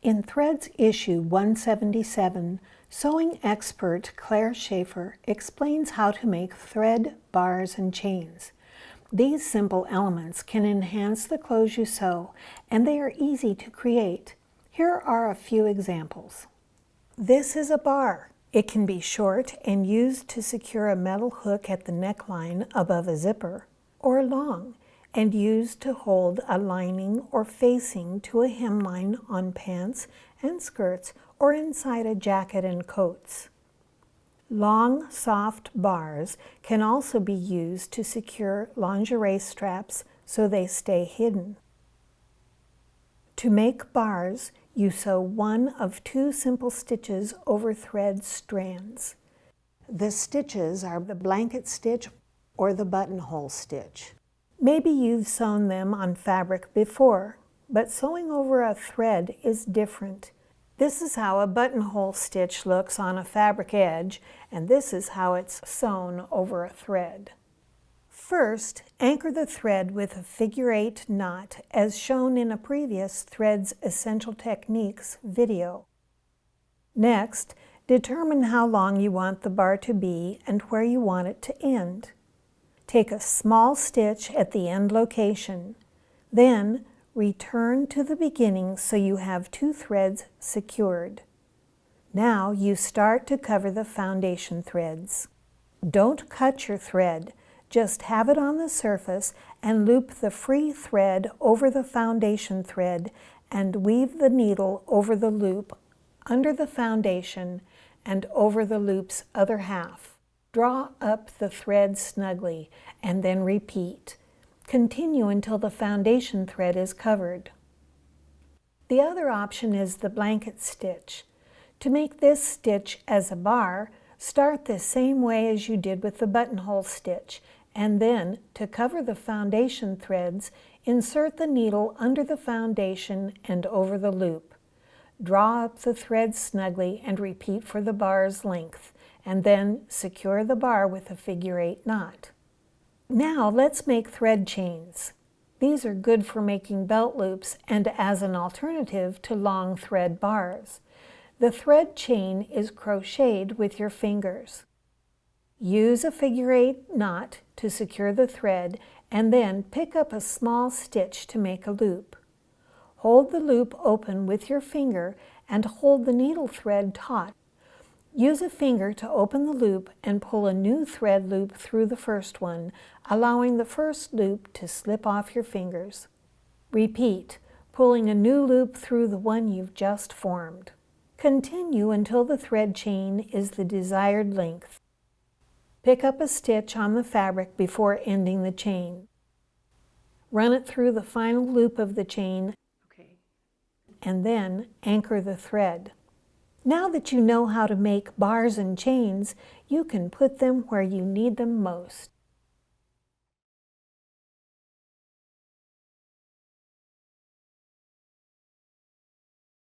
In Threads issue 177, sewing expert Claire Schaefer explains how to make thread, bars, and chains. These simple elements can enhance the clothes you sew, and they are easy to create. Here are a few examples. This is a bar. It can be short and used to secure a metal hook at the neckline above a zipper, or long and used to hold a lining or facing to a hemline on pants and skirts or inside a jacket and coats. Long, soft bars can also be used to secure lingerie straps so they stay hidden. To make bars, you sew one of two simple stitches over thread strands. The stitches are the blanket stitch or the buttonhole stitch. Maybe you've sewn them on fabric before, but sewing over a thread is different. This is how a buttonhole stitch looks on a fabric edge, and this is how it's sewn over a thread. First, anchor the thread with a figure-8 knot as shown in a previous Threads Essential Techniques video. Next, determine how long you want the bar to be and where you want it to end. Take a small stitch at the end location. Then, return to the beginning so you have two threads secured. Now you start to cover the foundation threads. Don't cut your thread. Just have it on the surface and loop the free thread over the foundation thread and weave the needle over the loop under the foundation and over the loop's other half. Draw up the thread snugly and then repeat. Continue until the foundation thread is covered. The other option is the blanket stitch. To make this stitch as a bar, start the same way as you did with the buttonhole stitch, and then, to cover the foundation threads, insert the needle under the foundation and over the loop. Draw up the thread snugly and repeat for the bar's length, and then secure the bar with a figure-8 knot. Now let's make thread chains. These are good for making belt loops and as an alternative to long thread bars. The thread chain is crocheted with your fingers. Use a figure-8 knot to secure the thread and then pick up a small stitch to make a loop. Hold the loop open with your finger and hold the needle thread taut. Use a finger to open the loop and pull a new thread loop through the first one, allowing the first loop to slip off your fingers. Repeat, pulling a new loop through the one you've just formed. Continue until the thread chain is the desired length. Pick up a stitch on the fabric before ending the chain. Run it through the final loop of the chain, and then anchor the thread. Now that you know how to make bars and chains, you can put them where you need them most.